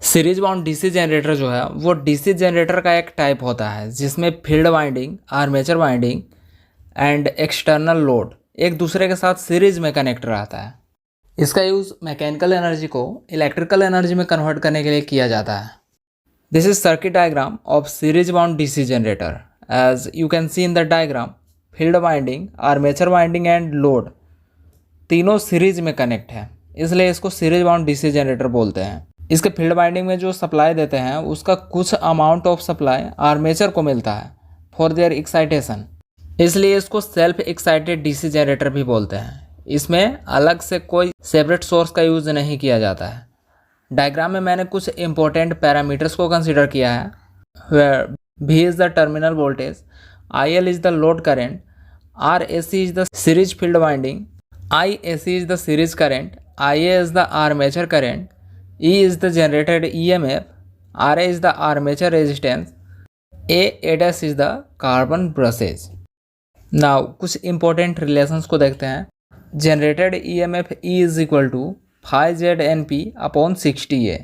Series wound DC generator जो है वो डीसी जनरेटर का एक टाइप होता है जिसमें field winding, armature winding and external load एक दूसरे के साथ सीरीज में कनेक्ट रहता है। इसका यूज़ मैकेनिकल एनर्जी को इलेक्ट्रिकल एनर्जी में कन्वर्ट करने के लिए किया जाता है। This is circuit diagram of series wound DC generator. As you can see in the diagram, field winding, armature winding and load तीनों सीरीज में कनेक्ट है, इसलिए इसको सीरीज बाउंड डीसी जनरेटर बोलते हैं। इसके फील्ड वाइंडिंग में जो सप्लाई देते हैं उसका कुछ अमाउंट ऑफ सप्लाई आर्मेचर को मिलता है फॉर देयर एक्साइटेशन, इसलिए इसको सेल्फ एक्साइटेड डीसी जनरेटर भी बोलते हैं। इसमें अलग से कोई सेपरेट सोर्स का यूज़ नहीं किया जाता है। डायग्राम में मैंने कुछ इंपॉर्टेंट पैरामीटर्स को कंसिडर किया है, where V is the terminal voltage, IL is the load current, RAC is the series field winding, IAC is the series current, IA is the armature current, E is the generated EMF, RA is the armature resistance, A dash is the carbon brushes. Now कुछ important relations को देखते हैं। Generated EMF E is equal to phi ZNP upon 60A।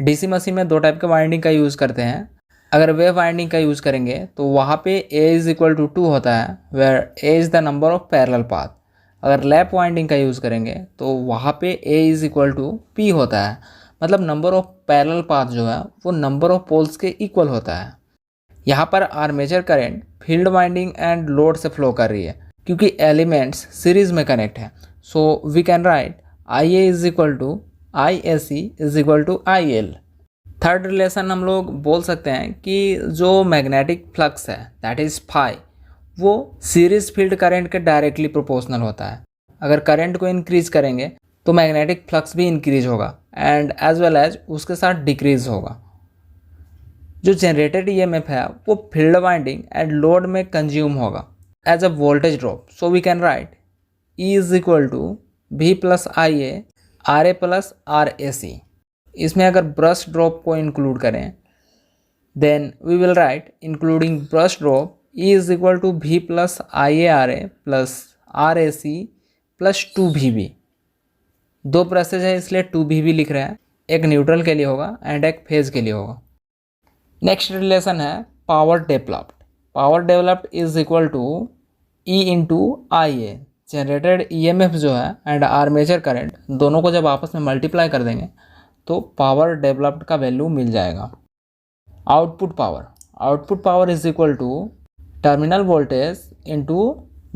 DC machine में दो type के winding का use करते हैं। अगर वेव वाइंडिंग का यूज़ करेंगे तो वहाँ पे A is equal to 2 होता है, where A is the number of parallel path। अगर लैप वाइंडिंग का यूज़ करेंगे तो वहाँ पे A is equal to P होता है, मतलब नंबर ऑफ पैरेलल पाथ जो है वो नंबर ऑफ पोल्स के इक्वल होता है। यहाँ पर armature current field winding and load से फ्लो कर रही है क्योंकि एलिमेंट्स सीरीज में कनेक्ट है। So we can write IA is equal to IAC is equal to IL। Third relation हम लोग बोल सकते हैं कि जो मैग्नेटिक फ्लक्स है दैट इज़ फाई, वो सीरीज फील्ड करंट के डायरेक्टली प्रोपोर्शनल होता है। अगर करंट को इंक्रीज करेंगे तो मैग्नेटिक फ्लक्स भी इंक्रीज होगा एंड एज वेल एज उसके साथ डिक्रीज होगा। जो जनरेटेड EMF है वो फील्ड वाइंडिंग एंड लोड में कंज्यूम होगा as a voltage drop. So we can write E is equal to V plus IA RA plus RAC। इसमें अगर ब्रश ड्रॉप को इंक्लूड करें then we will write including brush drop E is equal to V plus IARA plus RAC plus 2VB। दो brushes है इसलिए 2VB लिख रहे हैं, एक न्यूट्रल के लिए होगा एंड एक फेज के लिए होगा। नेक्स्ट रिलेशन है power developed. Power developed is equal to E into IA। Generated EMF जो है एंड आर्मेचर करंट दोनों को जब आपस में मल्टीप्लाई कर देंगे तो पावर डेवलप्ड का वैल्यू मिल जाएगा। Output power is equal to terminal voltage into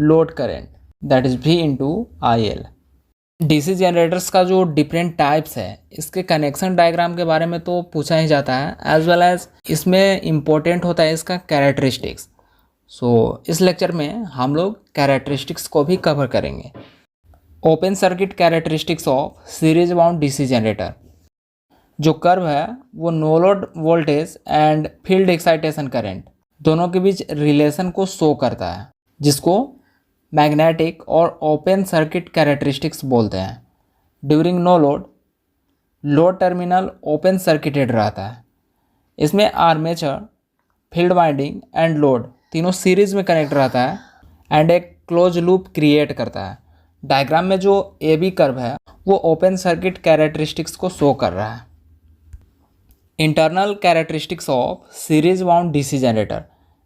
load current that is V into IL। DC generators का जो डिफरेंट टाइप्स है इसके कनेक्शन डायग्राम के बारे में तो पूछा ही जाता है, एज वेल एज इसमें इम्पोर्टेंट होता है इसका कैरेक्टरिस्टिक्स। सो इस लेक्चर में हम लोग कैरेक्टरिस्टिक्स को भी कवर करेंगे। Open circuit characteristics of series wound DC generator. जो कर्व है वो no load voltage and field excitation current दोनों के बीच रिलेशन को शो करता है, जिसको मैग्नेटिक और ओपन सर्किट कैरेक्टरिस्टिक्स बोलते हैं। During no load, load terminal open circuited रहता है। इसमें armature, field winding and load तीनों सीरीज में कनेक्ट रहता है एंड एक क्लोज लूप क्रिएट करता है। डायग्राम में जो AB कर्व है वो ओपन सर्किट कैरेक्टरिस्टिक्स को शो कर रहा है। Internal characteristics of series wound DC generator.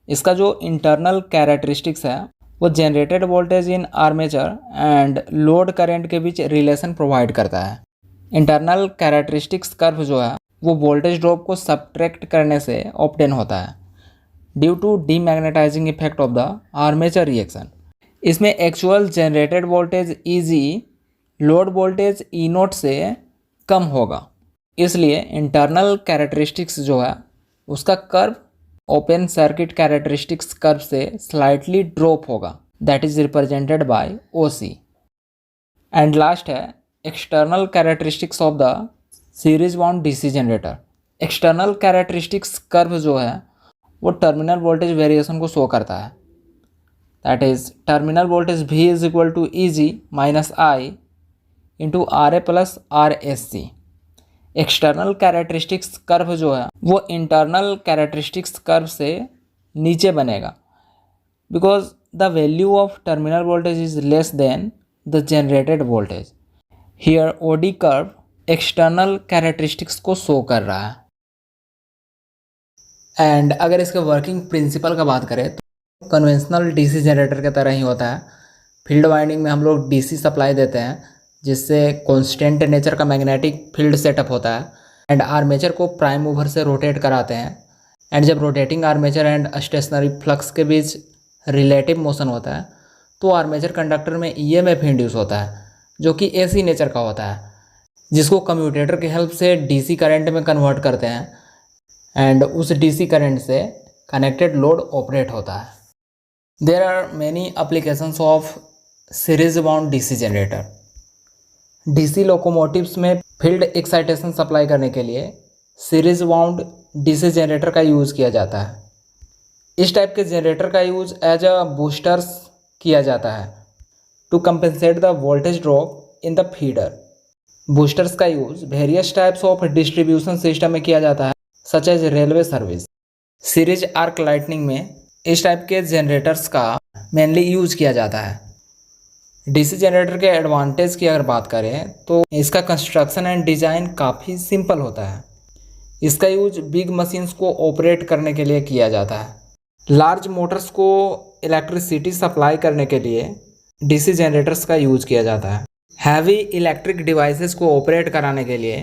इसका जो इंटरनल कैरेक्टरिस्टिक्स है वो generated voltage in armature and load current के बीच रिलेशन प्रोवाइड करता है। इंटरनल कैरेक्टरिस्टिक्स कर्व जो है वो वोल्टेज ड्रॉप को सब्ट्रैक्ट करने से ऑब्टेन होता है due to demagnetizing effect of the armature reaction. इसमें actual generated voltage EG load voltage E0 से कम होगा, इसलिए इंटरनल कैरेक्टरिस्टिक्स जो है उसका curve open circuit characteristics curve से स्लाइटली ड्रॉप होगा, that is represented by OC। And last है external characteristics of the series wound DC generator. External characteristics curve जो है वो टर्मिनल वोल्टेज वेरिएशन को शो करता है, that is terminal voltage V is equal to EG minus I into RA plus RAC। External characteristics curve जो है वो internal characteristics curve से नीचे बनेगा because the value of terminal voltage is less than the generated voltage. Here OD curve external characteristics को show कर रहा है। एंड अगर इसके वर्किंग प्रिंसिपल का बात करें तो कन्वेंशनल डीसी जनरेटर की तरह ही होता है। फील्ड वाइंडिंग में हम लोग डीसी सप्लाई देते हैं जिससे कॉन्स्टेंट नेचर का मैग्नेटिक फील्ड सेटअप होता है एंड आर्मेचर को प्राइम मूवर से रोटेट कराते हैं। एंड जब rotating armature and stationary flux के बीच रिलेटिव मोशन होता है तो आर्मेचर कंडक्टर में ईएमएफ इंड्यूस होता है जो कि एसी नेचर का होता है, जिसको कम्यूटेटर की हेल्प से डीसी करंट में कन्वर्ट करते हैं एंड उस डीसी करंट से कनेक्टेड लोड ऑपरेट होता है। There are many applications of series wound DC generator. DC locomotives में फील्ड एक्साइटेशन सप्लाई करने के लिए सीरीज बाउंड डीसी जनरेटर का यूज़ किया जाता है। इस टाइप के जनरेटर का यूज़ एज अ बूस्टर्स किया जाता है to compensate the voltage drop in the feeder. Boosters का use various types of distribution system में किया जाता है such as railway service. Series arc lightning में इस टाइप के जनरेटर्स का मेनली यूज़ किया जाता है। डीसी जनरेटर के एडवांटेज की अगर बात करें तो इसका कंस्ट्रक्शन एंड डिज़ाइन काफ़ी सिंपल होता है। इसका यूज बिग मशीन्स को ऑपरेट करने के लिए किया जाता है। लार्ज मोटर्स को इलेक्ट्रिसिटी सप्लाई करने के लिए डीसी जनरेटर्स का यूज किया जाता है। हैवी इलेक्ट्रिक डिवाइसेस को ऑपरेट कराने के लिए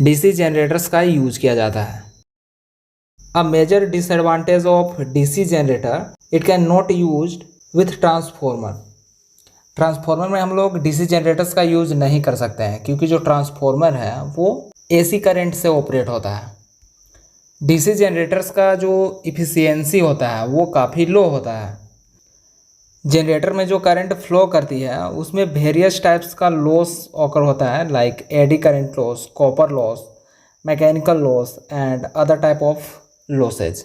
डीसी जनरेटर्स का यूज किया जाता है। A major disadvantage of DC generator, it can not used with transformer. Transformer में हम लोग डीसी जनरेटर्स का यूज नहीं कर सकते हैं क्योंकि जो ट्रांसफॉर्मर है वो एसी करंट से ऑपरेट होता है। डीसी जनरेटर्स का जो इफ़िशियंसी होता है वो काफ़ी लो होता है। जनरेटर में जो करंट फ्लो करती है उसमें वेरियस टाइप्स का लॉस ऑकर होता है like eddy current loss, copper loss, mechanical loss and other type of losses.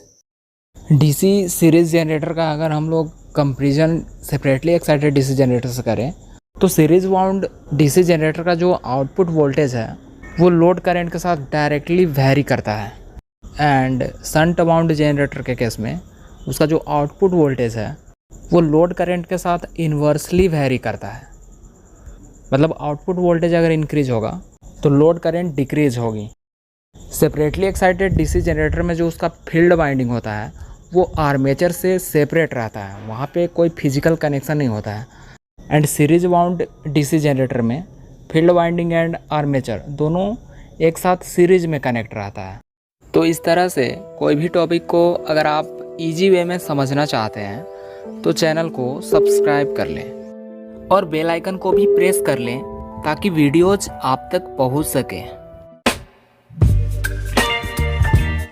DC series generator का अगर हम लोग comparison separately excited DC generator से करें तो सीरीज बाउंड डीसी जनरेटर का जो आउटपुट वोल्टेज है वो लोड करंट के साथ डायरेक्टली वैरी करता है एंड शंट बाउंड जनरेटर के केस में उसका जो आउटपुट वोल्टेज है वो लोड करंट के साथ इन्वर्सली वैरी करता है। मतलब आउटपुट वोल्टेज अगर इंक्रीज होगा तो लोड करंट डिक्रीज होगी। सेपरेटली एक्साइटेड डीसी जनरेटर में जो उसका फील्ड वाइंडिंग होता है वो आर्मेचर से सेपरेट रहता है, वहाँ पे कोई फिजिकल कनेक्शन नहीं होता है। And series wound DC generator में फील्ड वाइंडिंग एंड आर्मेचर दोनों एक साथ सीरीज में कनेक्ट रहता है। तो इस तरह से कोई भी टॉपिक को अगर आप इजी वे में समझना चाहते हैं तो चैनल को सब्सक्राइब कर लें और बेल आइकन को भी प्रेस कर लें ताकि वीडियोज आप तक पहुंच सकें।